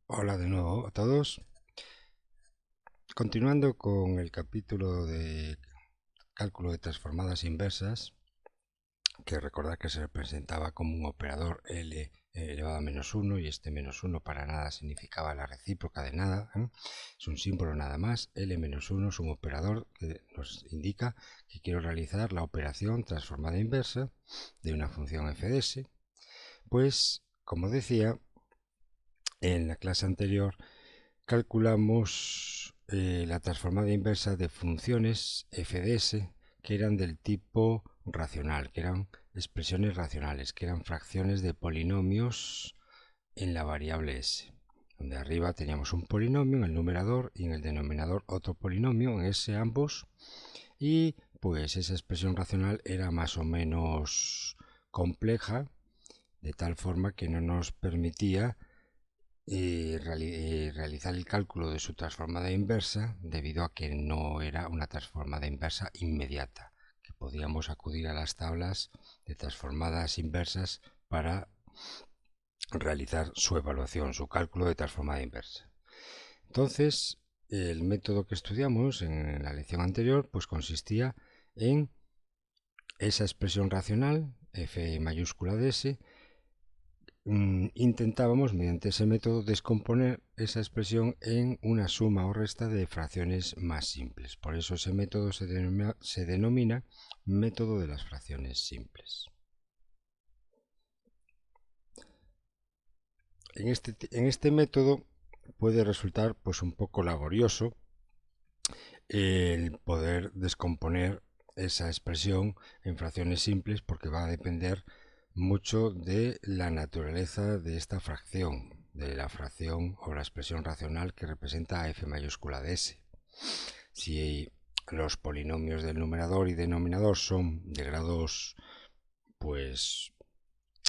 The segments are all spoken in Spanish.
Hola de nuevo a todos. Continuando con el capítulo de cálculo de transformadas inversas, que recordad que se representaba como un operador L elevado a menos 1 y este menos 1 para nada significaba la recíproca de nada, ¿eh? Es un símbolo nada más. L menos 1 es un operador que nos indica que quiero realizar la operación transformada inversa de una función f de s. Pues, como decía, en la clase anterior calculamos la transformada inversa de funciones f de s que eran del tipo racional, que eran expresiones racionales, que eran fracciones de polinomios en la variable s, donde arriba teníamos un polinomio en el numerador y en el denominador otro polinomio en s ambos, y pues esa expresión racional era más o menos compleja, de tal forma que no nos permitía realizar el cálculo de su transformada inversa, debido a que no era una transformada inversa inmediata, que podíamos acudir a las tablas de transformadas inversas para realizar su evaluación, su cálculo de transformada inversa. Entonces, el método que estudiamos en la lección anterior pues consistía en esa expresión racional f mayúscula de s. Intentábamos mediante ese método descomponer esa expresión en una suma o resta de fracciones más simples. Por eso ese método se denomina método de las fracciones simples. En este método puede resultar pues un poco laborioso el poder descomponer esa expresión en fracciones simples, porque va a depender mucho de la naturaleza de esta fracción, de la fracción o la expresión racional que representa a f mayúscula de s. Si los polinomios del numerador y denominador son de grados pues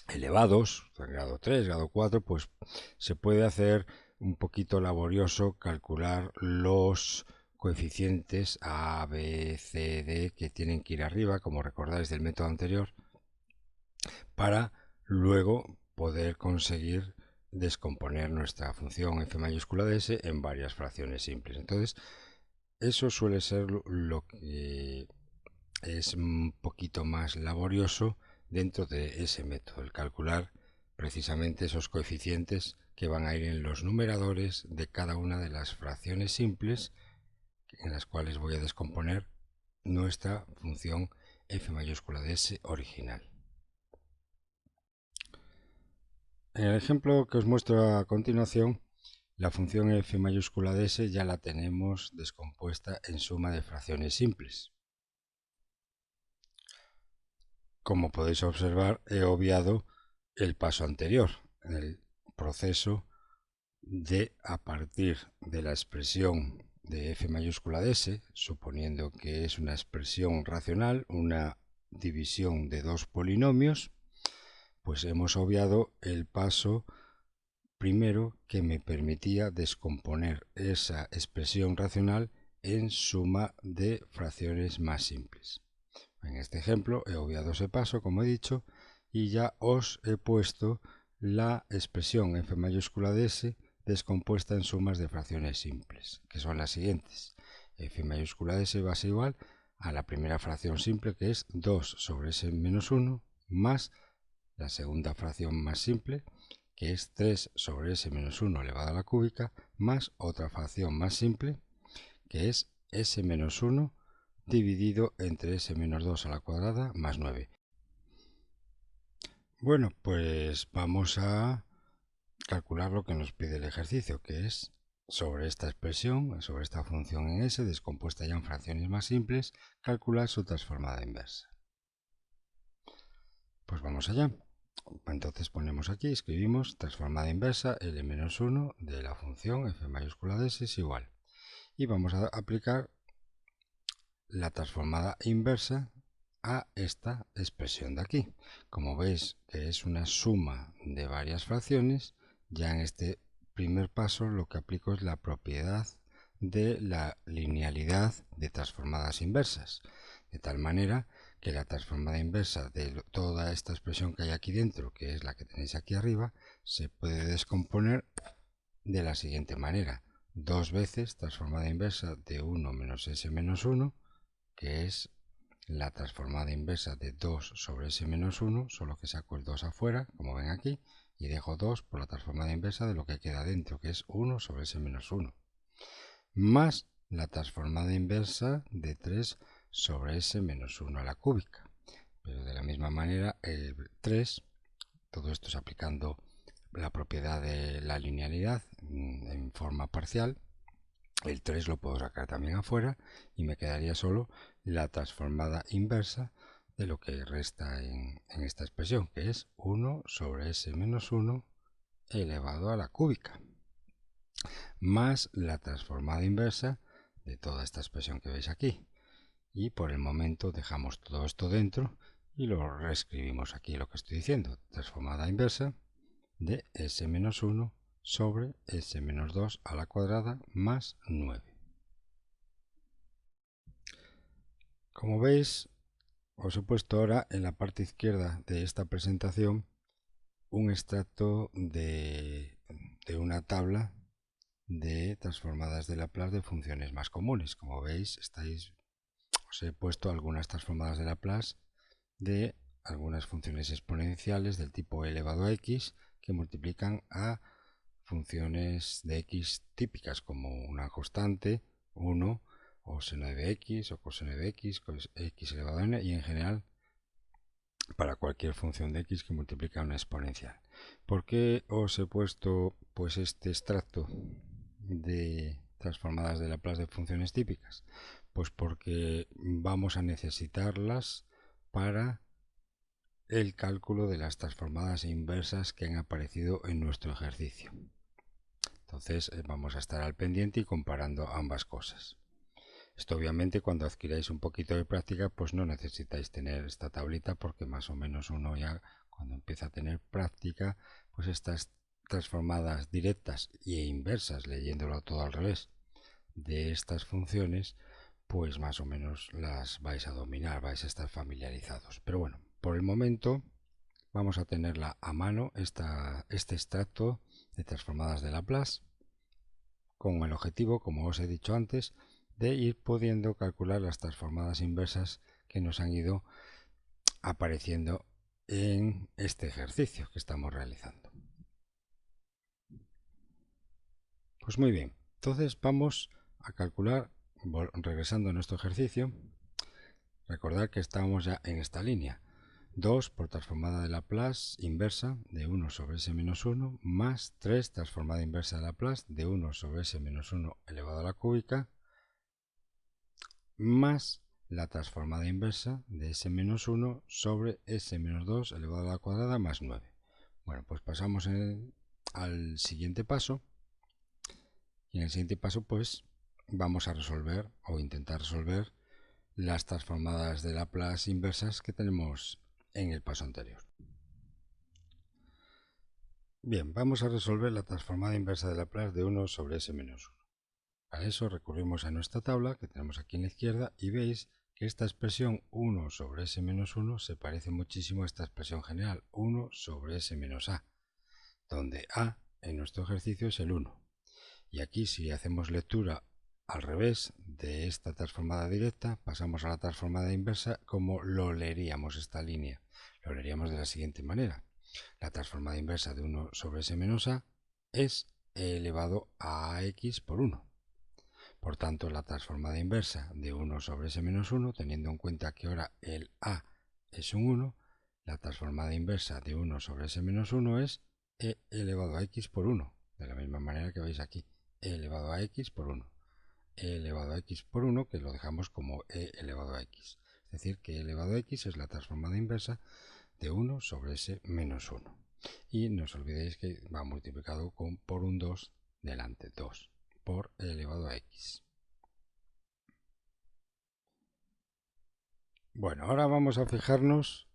elevados, grado 3, grado 4, pues se puede hacer un poquito laborioso calcular los coeficientes A, B, C, D que tienen que ir arriba, como recordáis del método anterior, para luego poder conseguir descomponer nuestra función f mayúscula de s en varias fracciones simples. Entonces, eso suele ser lo que es un poquito más laborioso dentro de ese método, el calcular precisamente esos coeficientes que van a ir en los numeradores de cada una de las fracciones simples en las cuales voy a descomponer nuestra función f mayúscula de s original. En el ejemplo que os muestro a continuación, la función f mayúscula de s ya la tenemos descompuesta en suma de fracciones simples. Como podéis observar, he obviado el paso anterior, el proceso de, a partir de la expresión de f mayúscula de s, suponiendo que es una expresión racional, una división de dos polinomios, pues hemos obviado el paso primero que me permitía descomponer esa expresión racional en suma de fracciones más simples. En este ejemplo he obviado ese paso, como he dicho, y ya os he puesto la expresión f mayúscula de s descompuesta en sumas de fracciones simples, que son las siguientes. F mayúscula de s va a ser igual a la primera fracción simple, que es 2 sobre s menos 1, más la segunda fracción más simple, que es 3 sobre s menos 1 elevado a la cúbica, más otra fracción más simple, que es s menos 1 dividido entre s menos 2 a la cuadrada más 9. Bueno, pues vamos a calcular lo que nos pide el ejercicio, que es sobre esta expresión, sobre esta función en s, descompuesta ya en fracciones más simples, calcular su transformada inversa. Pues vamos allá. Entonces ponemos aquí, escribimos transformada inversa L-1 de la función f mayúscula de s es igual. Y vamos a aplicar la transformada inversa a esta expresión de aquí. Como veis que es una suma de varias fracciones, ya en este primer paso lo que aplico es la propiedad de la linealidad de transformadas inversas, de tal manera que la transformada inversa de toda esta expresión que hay aquí dentro, que es la que tenéis aquí arriba, se puede descomponer de la siguiente manera. 2 veces transformada inversa de 1 menos s menos 1, que es la transformada inversa de 2 sobre s menos 1, solo que saco el 2 afuera, como ven aquí, y dejo 2 por la transformada inversa de lo que queda dentro, que es 1 sobre s menos 1, más la transformada inversa de 3 sobre s menos 1 a la cúbica. Pero de la misma manera, el 3, todo esto es aplicando la propiedad de la linealidad en forma parcial. El 3 lo puedo sacar también afuera y me quedaría solo la transformada inversa de lo que resta en esta expresión, que es 1 sobre s menos 1 elevado a la cúbica, más la transformada inversa de toda esta expresión que veis aquí. Y por el momento dejamos todo esto dentro y lo reescribimos aquí lo que estoy diciendo. Transformada inversa de s menos 1 sobre s menos 2 a la cuadrada más 9. Como veis, os he puesto ahora en la parte izquierda de esta presentación un extracto de una tabla de transformadas de Laplace de funciones más comunes. Como veis, os he puesto algunas transformadas de Laplace de algunas funciones exponenciales del tipo e elevado a x que multiplican a funciones de x típicas como una constante, 1, o seno de x, o coseno de x, x elevado a n, y en general para cualquier función de x que multiplica una exponencial. ¿Por qué os he puesto pues este extracto de transformadas de Laplace de funciones típicas? Pues porque vamos a necesitarlas para el cálculo de las transformadas inversas que han aparecido en nuestro ejercicio. Entonces vamos a estar al pendiente y comparando ambas cosas. Esto obviamente cuando adquiráis un poquito de práctica pues no necesitáis tener esta tablita, porque más o menos uno ya cuando empieza a tener práctica pues estas transformadas directas e inversas, leyéndolo todo al revés, de estas funciones pues más o menos las vais a dominar, vais a estar familiarizados. Pero bueno, por el momento vamos a tenerla a mano, este extracto de transformadas de Laplace, con el objetivo, como os he dicho antes, de ir pudiendo calcular las transformadas inversas que nos han ido apareciendo en este ejercicio que estamos realizando. Pues muy bien, entonces vamos a calcular, regresando a nuestro ejercicio. Recordad que estábamos ya en esta línea. 2 por transformada de Laplace inversa de 1 sobre s menos 1 más 3 transformada inversa de Laplace de 1 sobre s menos 1 elevado a la cúbica más la transformada inversa de s menos 1 sobre s menos 2 elevado a la cuadrada más 9. Bueno, pues pasamos al siguiente paso, y en el siguiente paso pues vamos a resolver o intentar resolver las transformadas de Laplace inversas que tenemos en el paso anterior. Bien, vamos a resolver la transformada inversa de Laplace de 1 sobre s menos 1. Para eso recurrimos a nuestra tabla que tenemos aquí en la izquierda y veis que esta expresión 1 sobre s menos 1 se parece muchísimo a esta expresión general 1 sobre s menos a, donde a en nuestro ejercicio es el 1. Y aquí, si hacemos lectura al revés de esta transformada directa, pasamos a la transformada inversa. Como lo leeríamos esta línea? Lo leeríamos de la siguiente manera. La transformada inversa de 1 sobre s menos a es e elevado a x por 1. Por tanto, la transformada inversa de 1 sobre s menos 1, teniendo en cuenta que ahora el a es un 1, la transformada inversa de 1 sobre s menos 1 es e elevado a x por 1, de la misma manera que veis aquí, e elevado a x por 1. E elevado a x por 1, que lo dejamos como e elevado a x. Es decir, que e elevado a x es la transformada inversa de 1 sobre s menos 1. Y no os olvidéis que va multiplicado por un 2 delante, 2 por e elevado a x. Bueno, ahora vamos a fijarnos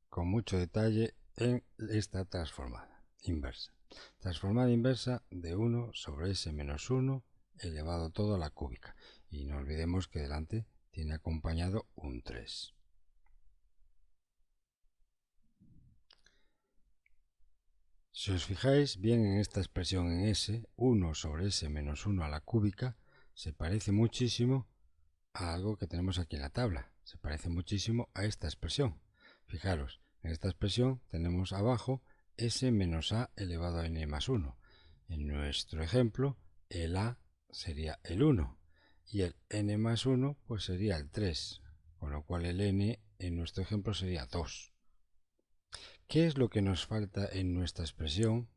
con mucho detalle en esta transformada inversa. Transformada inversa de 1 sobre s menos 1 elevado todo a la cúbica. Y no olvidemos que delante tiene acompañado un 3. Si os fijáis bien en esta expresión en s, 1 sobre s menos 1 a la cúbica, se parece muchísimo a algo que tenemos aquí en la tabla. Se parece muchísimo a esta expresión. Fijaros, en esta expresión tenemos abajo s menos a elevado a n más 1. En nuestro ejemplo, el a sería el 1 y el n más 1 pues sería el 3, con lo cual el n en nuestro ejemplo sería 2. ¿Qué es lo que nos falta en nuestra expresión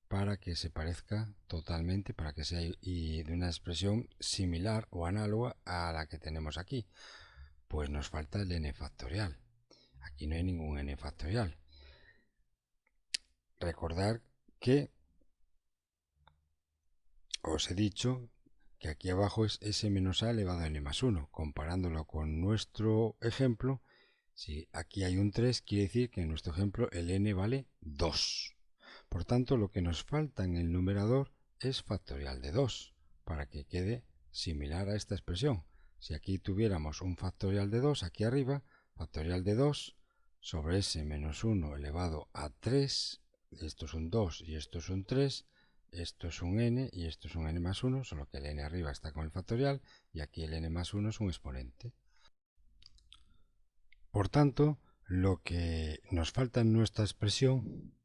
para que se parezca totalmente, para que sea de una expresión similar o análoga a la que tenemos aquí? Pues nos falta el n factorial. Aquí no hay ningún n factorial. Recordar que os he dicho que aquí abajo es s menos a elevado a n más 1. Comparándolo con nuestro ejemplo, si aquí hay un 3, quiere decir que en nuestro ejemplo el n vale 2. Por tanto, lo que nos falta en el numerador es factorial de 2, para que quede similar a esta expresión. Si aquí tuviéramos un factorial de 2 aquí arriba, factorial de 2 sobre s menos 1 elevado a 3, esto es un 2 y esto es un 3, esto es un n y esto es un n más 1, solo que el n arriba está con el factorial y aquí el n más 1 es un exponente. Por tanto, lo que nos falta en nuestra expresión,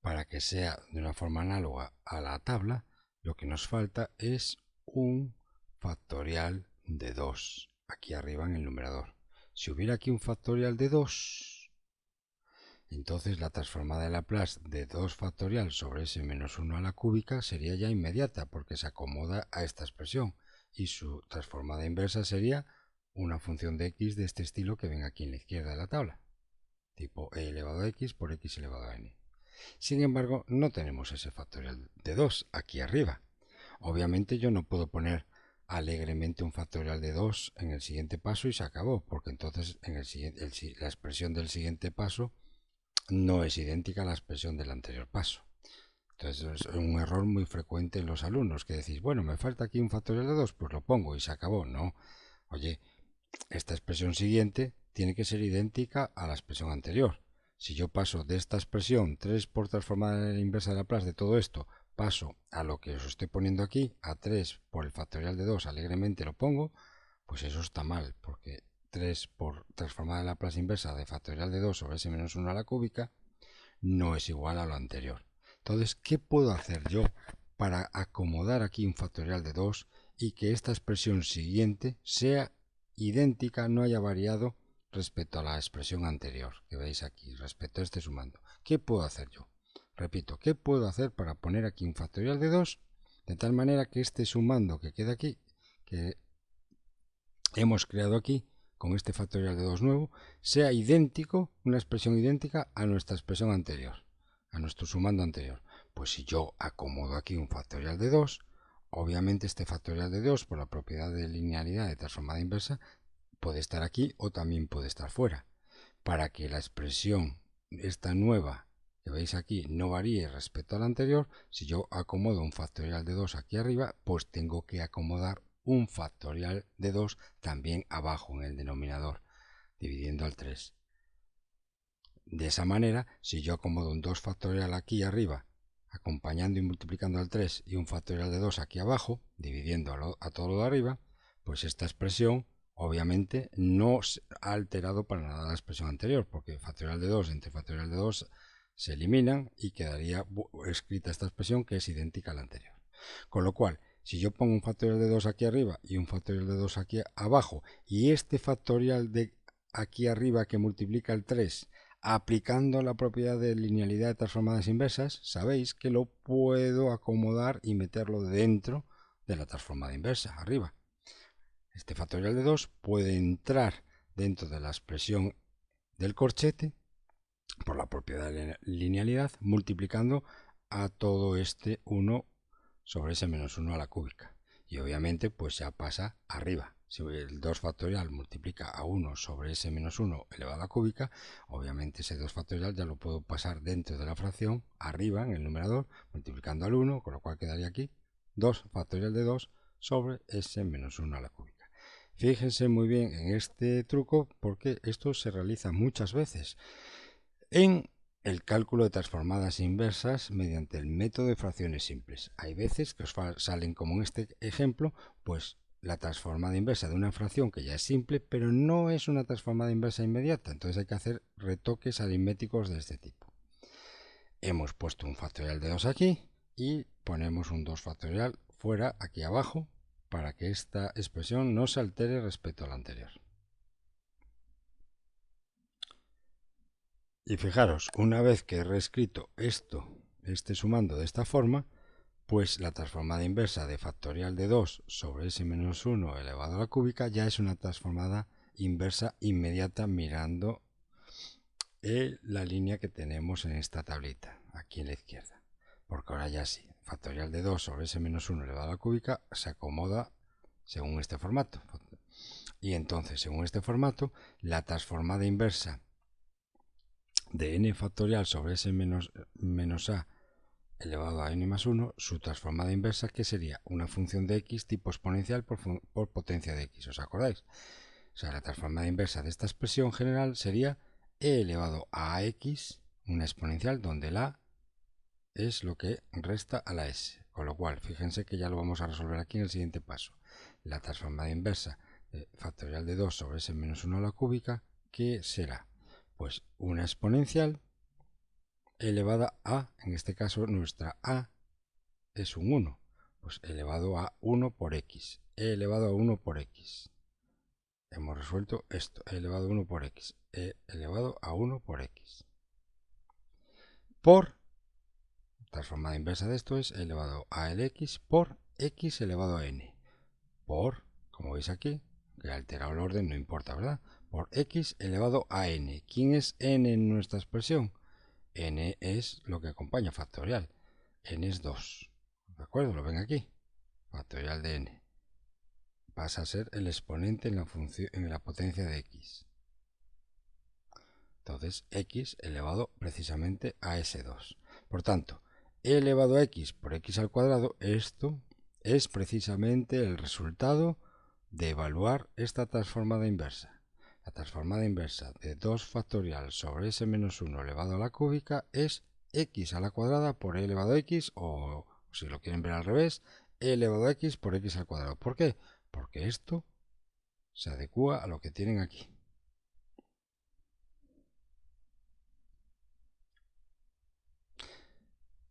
para que sea de una forma análoga a la tabla, lo que nos falta es un factorial de 2, aquí arriba en el numerador. Si hubiera aquí un factorial de 2, entonces la transformada de Laplace de 2 factorial sobre s menos 1 a la cúbica sería ya inmediata, porque se acomoda a esta expresión, y su transformada inversa sería una función de x de este estilo que ven aquí en la izquierda de la tabla, tipo e elevado a x por x elevado a n. Sin embargo, no tenemos ese factorial de 2 aquí arriba. Obviamente yo no puedo poner alegremente un factorial de 2 en el siguiente paso y se acabó, porque entonces en la expresión del siguiente paso no es idéntica a la expresión del anterior paso. Entonces es un error muy frecuente en los alumnos, que decís, bueno, me falta aquí un factorial de 2, pues lo pongo y se acabó. No, oye, esta expresión siguiente tiene que ser idéntica a la expresión anterior. Si yo paso de esta expresión 3 por transformada en la inversa de Laplace de todo esto, paso a lo que os estoy poniendo aquí, a 3 por el factorial de 2, alegremente lo pongo, pues eso está mal, porque 3 por transformada en Laplace inversa de factorial de 2 sobre s menos 1 a la cúbica no es igual a lo anterior. Entonces, ¿qué puedo hacer yo para acomodar aquí un factorial de 2 y que esta expresión siguiente sea idéntica, no haya variado respecto a la expresión anterior que veis aquí, respecto a este sumando? ¿Qué puedo hacer yo? Repito, ¿qué puedo hacer para poner aquí un factorial de 2 de tal manera que este sumando que queda aquí, que hemos creado aquí, con este factorial de 2 nuevo, sea idéntico, una expresión idéntica a nuestra expresión anterior, a nuestro sumando anterior? Pues si yo acomodo aquí un factorial de 2, obviamente este factorial de 2, por la propiedad de linealidad de transformada inversa, puede estar aquí o también puede estar fuera. Para que la expresión esta nueva que veis aquí no varíe respecto a la anterior, si yo acomodo un factorial de 2 aquí arriba, pues tengo que acomodar un factorial de 2 también abajo en el denominador, dividiendo al 3. De esa manera, si yo acomodo un 2 factorial aquí arriba, acompañando y multiplicando al 3, y un factorial de 2 aquí abajo, dividiendo a todo lo de arriba, pues esta expresión obviamente no ha alterado para nada la expresión anterior, porque factorial de 2 entre factorial de 2 se eliminan y quedaría escrita esta expresión que es idéntica a la anterior. Con lo cual, si yo pongo un factorial de 2 aquí arriba y un factorial de 2 aquí abajo, y este factorial de aquí arriba que multiplica el 3, aplicando la propiedad de linealidad de transformadas inversas, sabéis que lo puedo acomodar y meterlo dentro de la transformada inversa, arriba. Este factorial de 2 puede entrar dentro de la expresión del corchete por la propiedad de linealidad, multiplicando a todo este 1 sobre s menos 1 a la cúbica. Y obviamente pues ya pasa arriba. Si el 2 factorial multiplica a 1 sobre s menos 1 elevado a la cúbica, obviamente ese 2 factorial ya lo puedo pasar dentro de la fracción, arriba en el numerador, multiplicando al 1, con lo cual quedaría aquí 2 factorial de 2 sobre s menos 1 a la cúbica. Fíjense muy bien en este truco porque esto se realiza muchas veces. En el cálculo de transformadas inversas mediante el método de fracciones simples. Hay veces que os salen, como en este ejemplo, pues la transformada inversa de una fracción que ya es simple, pero no es una transformada inversa inmediata. Entonces hay que hacer retoques aritméticos de este tipo. Hemos puesto un factorial de 2 aquí y ponemos un 2 factorial fuera aquí abajo para que esta expresión no se altere respecto a la anterior. Y fijaros, una vez que he reescrito este sumando de esta forma, pues la transformada inversa de factorial de 2 sobre s menos 1 elevado a la cúbica ya es una transformada inversa inmediata mirando la línea que tenemos en esta tablita, aquí en la izquierda. Porque ahora ya sí, factorial de 2 sobre s menos 1 elevado a la cúbica se acomoda según este formato. Y entonces, según este formato, la transformada inversa de n factorial sobre s menos a elevado a n más 1, su transformada inversa, que sería una función de x tipo exponencial por potencia de x, ¿os acordáis? O sea, la transformada inversa de esta expresión general sería e elevado a x, una exponencial donde la a es lo que resta a la s. Con lo cual, fíjense que ya lo vamos a resolver aquí en el siguiente paso. La transformada inversa de factorial de 2 sobre s menos 1 a la cúbica, ¿qué será? Pues una exponencial elevada a, en este caso nuestra a es un 1, pues elevado a 1 por x, e elevado a 1 por x. Hemos resuelto esto, e elevado a 1 por x, e elevado a 1 por x. Por, transformada inversa de esto es elevado a el x por x elevado a n. Por, como veis aquí, que he alterado el orden, no importa, ¿verdad? Por x elevado a n. ¿Quién es n en nuestra expresión? N es lo que acompaña factorial. N es 2. ¿De acuerdo? Lo ven aquí. Factorial de n. Pasa a ser el exponente en la potencia de x. Entonces, x elevado precisamente a S2. Por tanto, e elevado a x por x al cuadrado, esto es precisamente el resultado de evaluar esta transformada inversa. La transformada inversa de 2 factorial sobre s menos 1 elevado a la cúbica es x a la cuadrada por e elevado a x, o si lo quieren ver al revés, e elevado a x por x al cuadrado. ¿Por qué? Porque esto se adecua a lo que tienen aquí.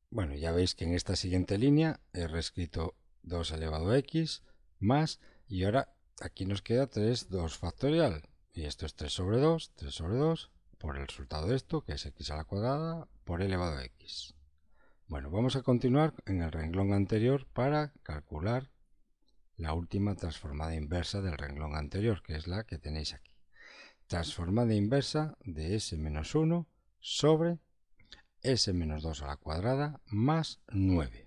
Bueno, ya veis que en esta siguiente línea he reescrito 2 elevado a x más, y ahora aquí nos queda 3, 2 factorial. Y esto es 3 sobre 2 por el resultado de esto, que es x a la cuadrada por e elevado a x. Bueno, vamos a continuar en el renglón anterior para calcular la última transformada inversa del renglón anterior, que es la que tenéis aquí. Transformada inversa de s menos 1 sobre s menos 2 a la cuadrada más 9.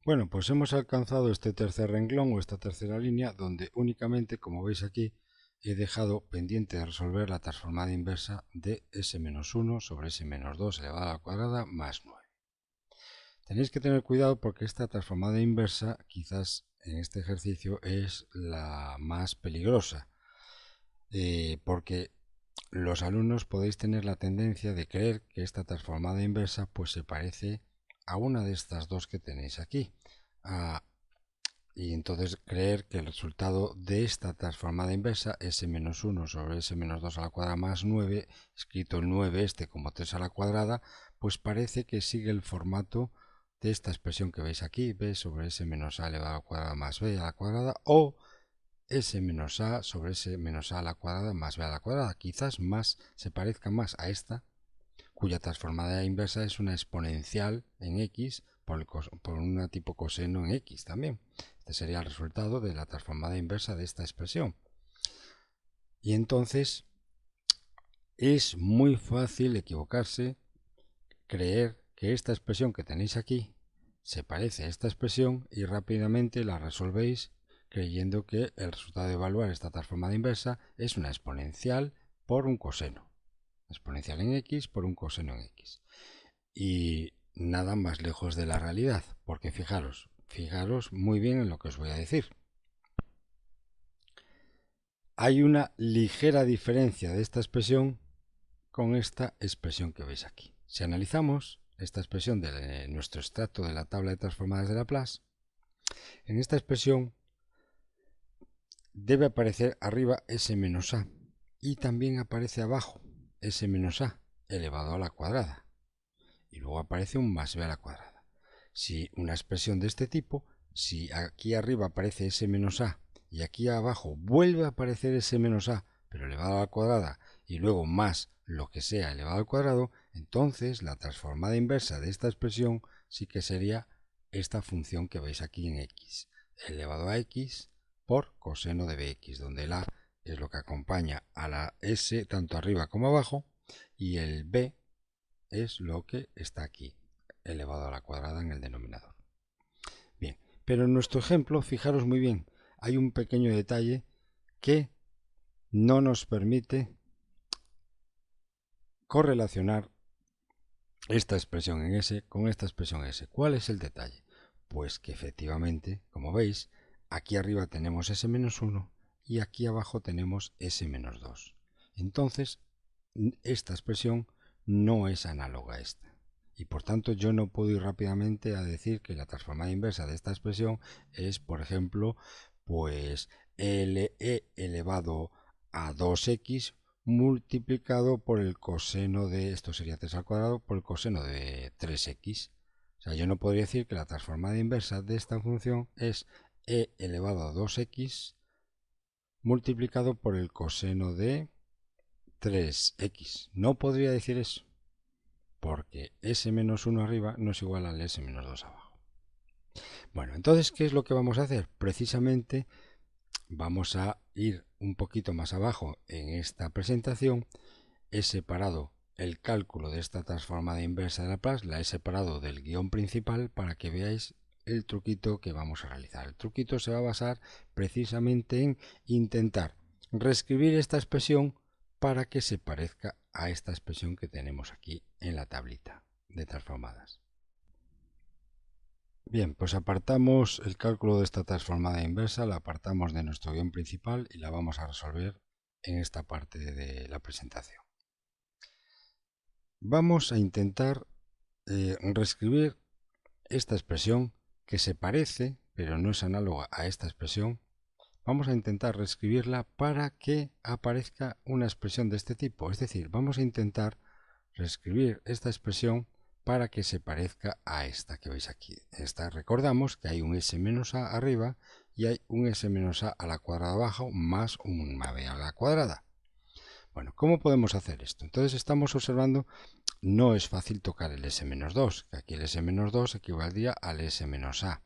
Bueno, pues hemos alcanzado este tercer renglón o esta tercera línea donde únicamente, como veis aquí, he dejado pendiente de resolver la transformada inversa de s menos 1 sobre s menos 2 elevado a la cuadrada más 9. Tenéis que tener cuidado porque esta transformada inversa quizás en este ejercicio es la más peligrosa, porque los alumnos podéis tener la tendencia de creer que esta transformada inversa pues se parece a una de estas dos que tenéis aquí, y entonces creer que el resultado de esta transformada inversa, s-1 sobre s-2 a la cuadrada más 9, escrito el 9 este como 3 a la cuadrada, pues parece que sigue el formato de esta expresión que veis aquí, b sobre s menos a elevado a la cuadrada más b a la cuadrada, o s menos a sobre s menos a la cuadrada más b a la cuadrada. Quizás más se parezca más a esta, cuya transformada inversa es una exponencial en x por un tipo coseno en x también. Este sería el resultado de la transformada inversa de esta expresión. Y entonces es muy fácil equivocarse, creer que esta expresión que tenéis aquí se parece a esta expresión y rápidamente la resolvéis creyendo que el resultado de evaluar esta transformada inversa es una exponencial por un coseno. Exponencial en x por un coseno en x. Y nada más lejos de la realidad, porque fijaros muy bien en lo que os voy a decir. hay una ligera diferencia de esta expresión con esta expresión que veis aquí. Si analizamos esta expresión de nuestro extracto de la tabla de transformadas de Laplace, en esta expresión debe aparecer arriba s menos a y también aparece abajo s menos a elevado a la cuadrada y luego aparece un más b a la cuadrada. Si una expresión de este tipo, si aquí arriba aparece s menos a y aquí abajo vuelve a aparecer s menos a pero elevado a la cuadrada y luego más lo que sea elevado al cuadrado, entonces la transformada inversa de esta expresión sí que sería esta función que veis aquí en x, elevado a x por coseno de bx, donde la es lo que acompaña a la s tanto arriba como abajo y el b es lo que está aquí, elevado a la cuadrada en el denominador. Bien, pero en nuestro ejemplo, fijaros muy bien, hay un pequeño detalle que no nos permite correlacionar esta expresión en S con esta expresión S. ¿Cuál es el detalle? Pues que efectivamente, como veis, aquí arriba tenemos S-1 y aquí abajo tenemos S-2. Entonces, esta expresión no es análoga a esta. Y por tanto yo no puedo ir rápidamente a decir que la transformada inversa de esta expresión es, por ejemplo, pues LE elevado a 2x multiplicado por el coseno de, esto sería 3 al cuadrado, por el coseno de 3x. O sea, yo no podría decir que la transformada inversa de esta función es e elevado a 2x multiplicado por el coseno de 3x. No podría decir eso, porque s-1 arriba no es igual al s-2 abajo. Bueno, entonces, ¿qué es lo que vamos a hacer? Precisamente vamos a ir un poquito más abajo en esta presentación. He separado el cálculo de esta transformada inversa de Laplace, la he separado del guión principal para que veáis el truquito que vamos a realizar. El truquito se va a basar precisamente en intentar reescribir esta expresión para que se parezca a esta expresión que tenemos aquí en la tablita de transformadas. Bien, pues apartamos el cálculo de esta transformada inversa, la apartamos de nuestro guión principal y la vamos a resolver en esta parte de la presentación. Vamos a intentar reescribir esta expresión que se parece, pero no es análoga a esta expresión. Vamos a intentar reescribirla para que aparezca una expresión de este tipo. Es decir, vamos a intentar reescribir esta expresión para que se parezca a esta que veis aquí. Recordamos que hay un s menos a arriba y hay un s menos a la cuadrada abajo más un b a la cuadrada. Bueno, ¿cómo podemos hacer esto? Entonces estamos observando, no es fácil tocar el s-2, que aquí el s-2 equivaldría al s-a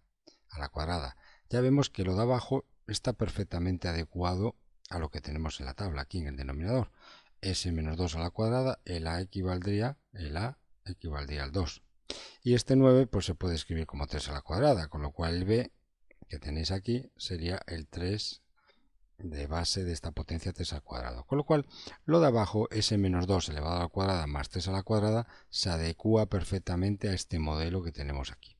la cuadrada. Ya vemos que lo de abajo está perfectamente adecuado a lo que tenemos en la tabla, aquí en el denominador. S-2 a la cuadrada, el a equivaldría al 2. Y este 9 pues se puede escribir como 3 a la cuadrada, con lo cual el b que tenéis aquí sería el 3 de base de esta potencia 3 al cuadrado. Con lo cual, lo de abajo, s-2 elevado a la cuadrada más 3 a la cuadrada, se adecua perfectamente a este modelo que tenemos aquí.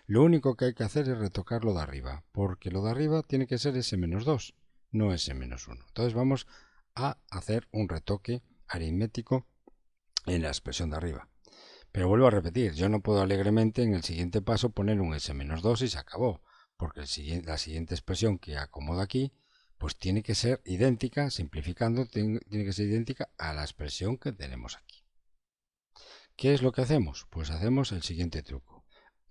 Lo único que hay que hacer es retocar lo de arriba, porque lo de arriba tiene que ser s-2, no s-1. Entonces vamos a hacer un retoque aritmético en la expresión de arriba. Pero vuelvo a repetir, yo no puedo alegremente en el siguiente paso poner un s-2 y se acabó, porque la siguiente expresión que acomodo aquí pues tiene que ser idéntica, simplificando, tiene que ser idéntica a la expresión que tenemos aquí. ¿Qué es lo que hacemos? Pues hacemos el siguiente truco.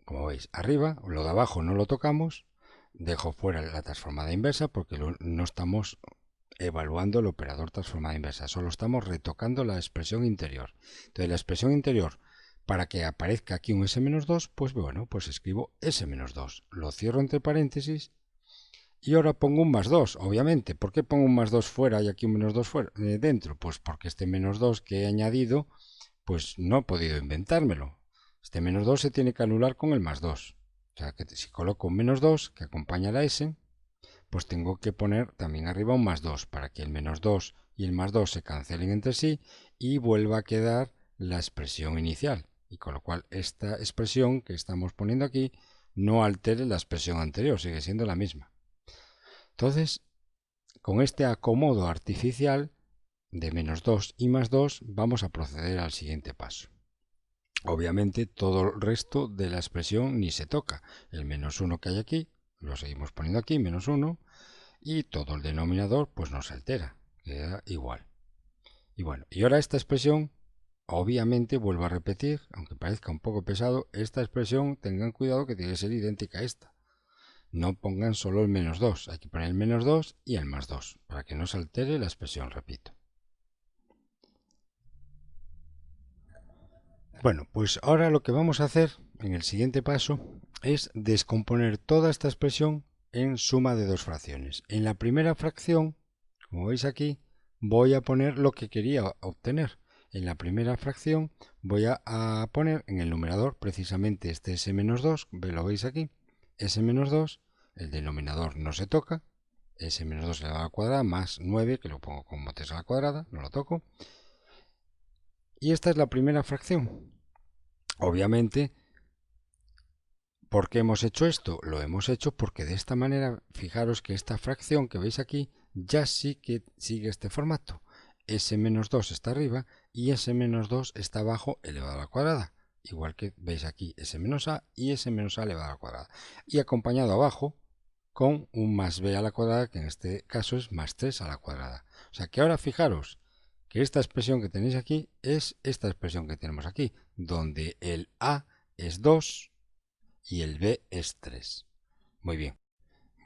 Como veis, arriba, lo de abajo no lo tocamos, dejo fuera la transformada inversa porque no estamos evaluando el operador transformada inversa, solo estamos retocando la expresión interior. Entonces la expresión interior, para que aparezca aquí un s-2, pues bueno, pues escribo s-2, lo cierro entre paréntesis y ahora pongo un más 2, obviamente. ¿Por qué pongo un más 2 fuera y aquí un menos 2 fuera, dentro? Pues porque este menos 2 que he añadido, pues no he podido inventármelo. Este menos 2 se tiene que anular con el más 2. O sea, que si coloco un menos 2 que acompaña a la S, pues tengo que poner también arriba un más 2 para que el menos 2 y el más 2 se cancelen entre sí y vuelva a quedar la expresión inicial. Y con lo cual esta expresión que estamos poniendo aquí no altere la expresión anterior, sigue siendo la misma. Entonces, Con este acomodo artificial de menos 2 y más 2 vamos a proceder al siguiente paso. Obviamente todo el resto de la expresión ni se toca. El menos 1 que hay aquí lo seguimos poniendo aquí, menos 1, y todo el denominador pues no se altera, queda igual. Y bueno, y ahora esta expresión, obviamente vuelvo a repetir, aunque parezca un poco pesado, esta expresión tengan cuidado que tiene que ser idéntica a esta. No pongan solo el menos 2, hay que poner el menos 2 y el más 2, para que no se altere la expresión, repito. Bueno, pues ahora lo que vamos a hacer en el siguiente paso es descomponer toda esta expresión en suma de dos fracciones. En la primera fracción, como veis aquí, voy a poner lo que quería obtener. En la primera fracción voy a poner en el numerador precisamente este s-2, lo veis aquí, s-2, el denominador no se toca, s-2 elevado a la cuadrada más 9, que lo pongo como 3 a la cuadrada, no lo toco. Y esta es la primera fracción. Obviamente, ¿por qué hemos hecho esto? Lo hemos hecho porque de esta manera, fijaros que esta fracción que veis aquí ya sí que sigue este formato. S-2 está arriba y S-2 está abajo elevado a la cuadrada. Igual que veis aquí S-A y S-A elevado a la cuadrada. Y acompañado abajo con un más b a la cuadrada, que en este caso es más 3 a la cuadrada. O sea que ahora fijaros que esta expresión que tenéis aquí es esta expresión que tenemos aquí, donde el a es 2 y el b es 3. Muy bien.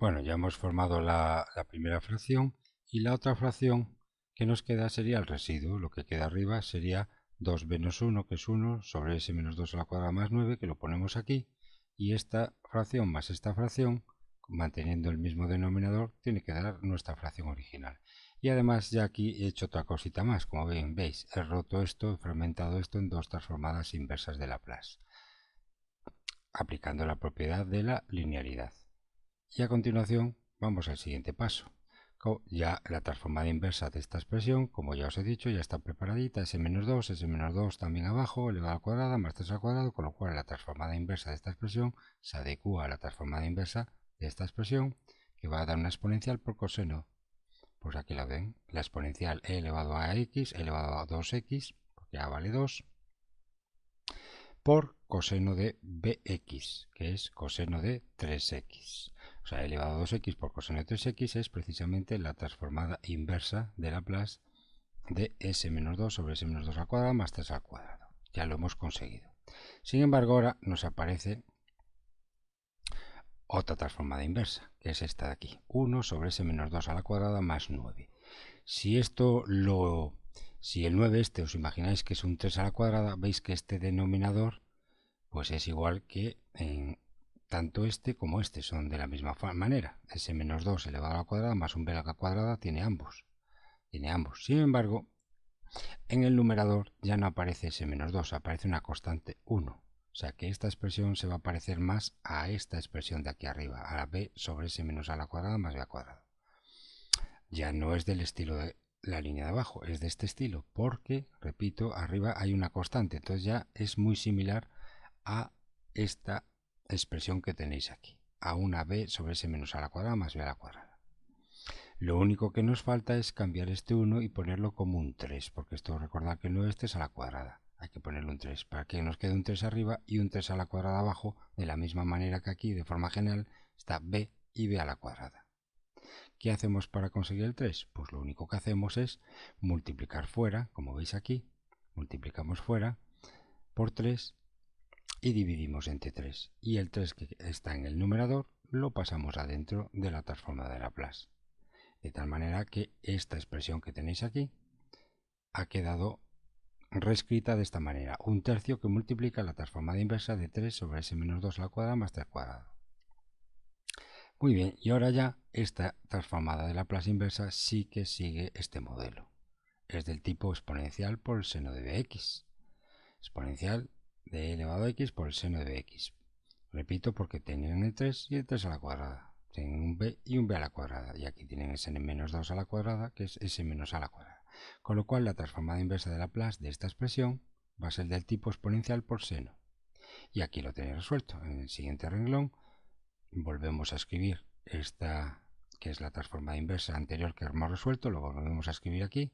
Bueno, ya hemos formado la primera fracción y la otra fracción que nos queda sería el residuo. Lo que queda arriba sería 2 menos 1, que es 1, sobre s menos 2 a la cuadrada más 9, que lo ponemos aquí. Y esta fracción más esta fracción, manteniendo el mismo denominador, tiene que dar nuestra fracción original. Y además ya aquí he hecho otra cosita más. Como bien veis, he roto esto, he fragmentado esto en dos transformadas inversas de Laplace, aplicando la propiedad de la linealidad. Y a continuación vamos al siguiente paso. Ya la transformada inversa de esta expresión, como ya os he dicho, ya está preparadita, s-2, s-2 también abajo, elevado a la cuadrada, más 3 al cuadrado, con lo cual la transformada inversa de esta expresión se adecua a la transformada inversa de esta expresión, que va a dar una exponencial por coseno. Pues aquí la ven, la exponencial e elevado a x elevado a 2x, porque a vale 2, por coseno de bx, que es coseno de 3x. O sea, elevado a 2x por coseno de 3x es precisamente la transformada inversa de Laplace de s-2 sobre s-2 al cuadrado más 3 al cuadrado. Ya lo hemos conseguido. Sin embargo, ahora nos aparece otra transformada inversa, que es esta de aquí, 1 sobre s-2 a la cuadrada más 9. Si el 9 este os imagináis que es un 3 a la cuadrada, veis que este denominador pues es igual que en tanto este como este, son de la misma manera. S-2 elevado a la cuadrada más un b a la cuadrada tiene ambos. Sin embargo, en el numerador ya no aparece S-2, aparece una constante 1. O sea que esta expresión se va a parecer más a esta expresión de aquí arriba, a la b sobre s menos a la cuadrada más b al cuadrado. Ya no es del estilo de la línea de abajo, es de este estilo, porque, repito, arriba hay una constante, entonces ya es muy similar a esta expresión que tenéis aquí, a una b sobre s menos a la cuadrada más b a la cuadrada. Lo único que nos falta es cambiar este 1 y ponerlo como un 3, porque esto recordad que no este es a la cuadrada. Hay que ponerle un 3 para que nos quede un 3 arriba y un 3 a la cuadrada abajo, de la misma manera que aquí, de forma general, está b y b a la cuadrada. ¿Qué hacemos para conseguir el 3? Pues lo único que hacemos es multiplicar fuera, como veis aquí, multiplicamos fuera por 3 y dividimos entre 3. Y el 3 que está en el numerador lo pasamos adentro de la transformada de Laplace. De tal manera que esta expresión que tenéis aquí ha quedado reescrita de esta manera. Un tercio que multiplica la transformada inversa de 3 sobre s-2 a la cuadrada más 3 cuadrado. Muy bien, y ahora ya esta transformada de Laplace inversa sí que sigue este modelo. Es del tipo exponencial por el seno de bx. Exponencial de e elevado a x por el seno de bx. Repito, porque tienen el 3 y el 3 a la cuadrada. Tienen un b y un b a la cuadrada. Y aquí tienen s-2 a la cuadrada, que es s menos a la cuadrada. Con lo cual la transformada inversa de Laplace de esta expresión va a ser del tipo exponencial por seno. Y aquí lo tenéis resuelto. En el siguiente renglón volvemos a escribir esta que es la transformada inversa anterior que hemos resuelto, lo volvemos a escribir aquí,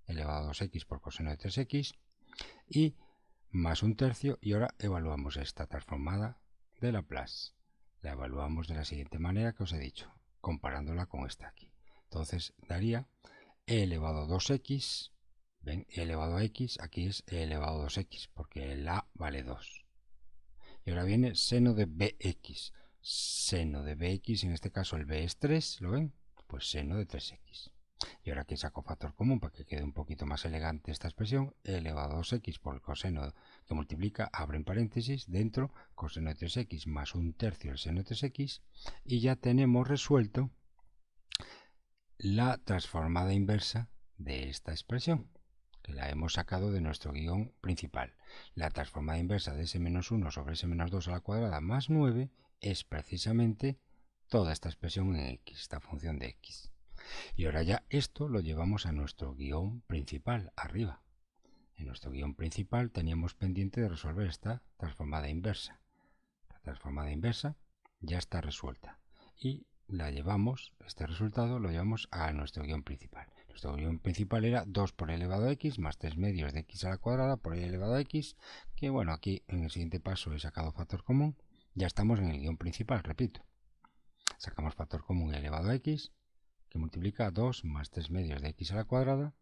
elevado a 2x por coseno de 3x, y más 1/3, y ahora evaluamos esta transformada de Laplace. La evaluamos de la siguiente manera que os he dicho, comparándola con esta aquí. Entonces daría e elevado a 2x, ven, e elevado a x, aquí es e elevado a 2x, porque el a vale 2. Y ahora viene seno de bx. Seno de bx, en este caso el b es 3, ¿lo ven? Pues seno de 3x. Y ahora aquí saco factor común para que quede un poquito más elegante esta expresión, e elevado a 2x por el coseno que multiplica, abre en paréntesis, dentro, coseno de 3x más 1/3 el seno de 3x, y ya tenemos resuelto la transformada inversa de esta expresión, que la hemos sacado de nuestro guión principal. La transformada inversa de s-1 sobre s-2 a la cuadrada más 9 es precisamente toda esta expresión en x, esta función de x. Y ahora ya esto lo llevamos a nuestro guión principal, arriba. En nuestro guión principal teníamos pendiente de resolver esta transformada inversa. La transformada inversa ya está resuelta y la llevamos, este resultado lo llevamos a nuestro guión principal. Nuestro guión principal era 2 por e elevado a x más 3 medios de x a la cuadrada por e elevado a x, que bueno, aquí en el siguiente paso he sacado factor común. Ya estamos en el guión principal, repito. Sacamos factor común e elevado a x, que multiplica 2 más 3 medios de x a la cuadrada,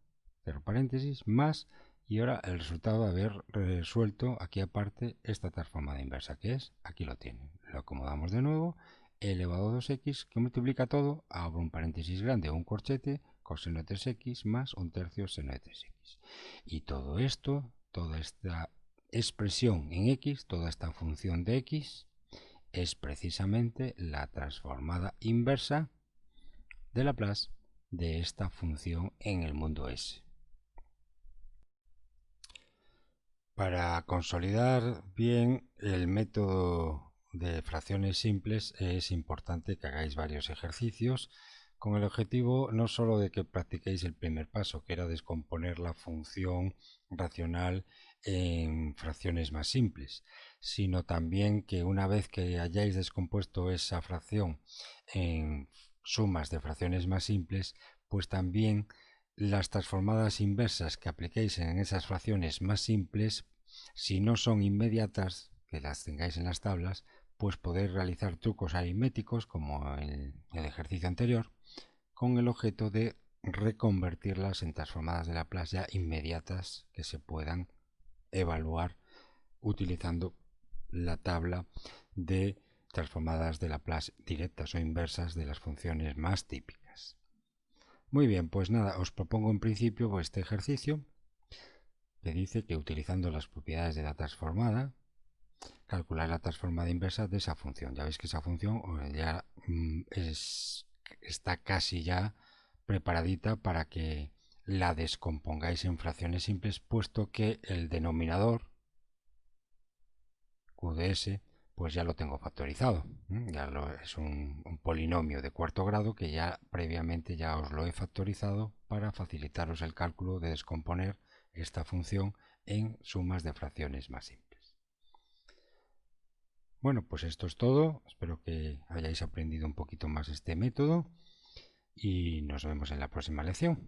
cierro paréntesis, más, y ahora el resultado de haber resuelto aquí aparte esta transformada inversa, que es, aquí lo tienen, lo acomodamos de nuevo, e elevado a 2x, que multiplica todo, abro un paréntesis grande o un corchete, coseno de 3x más 1/3 seno de 3x. Y todo esto, toda esta expresión en x, toda esta función de x, es precisamente la transformada inversa de Laplace de esta función en el mundo S. Para consolidar bien el método de fracciones simples es importante que hagáis varios ejercicios con el objetivo no solo de que practiquéis el primer paso, que era descomponer la función racional en fracciones más simples, sino también que una vez que hayáis descompuesto esa fracción en sumas de fracciones más simples, pues también las transformadas inversas que apliquéis en esas fracciones más simples, si no son inmediatas, que las tengáis en las tablas, pues podéis realizar trucos aritméticos como en el ejercicio anterior, con el objeto de reconvertirlas en transformadas de Laplace ya inmediatas que se puedan evaluar utilizando la tabla de transformadas de Laplace directas o inversas de las funciones más típicas. Muy bien, pues nada, os propongo en principio este ejercicio que dice que utilizando las propiedades de la transformada, calcular la transformada inversa de esa función. Ya veis que esa función ya está casi ya preparadita para que la descompongáis en fracciones simples, puesto que el denominador QdS pues ya lo tengo factorizado. Ya es un polinomio de cuarto grado que ya previamente ya os lo he factorizado para facilitaros el cálculo de descomponer esta función en sumas de fracciones más simples. Bueno, pues esto es todo. Espero que hayáis aprendido un poquito más este método y nos vemos en la próxima lección.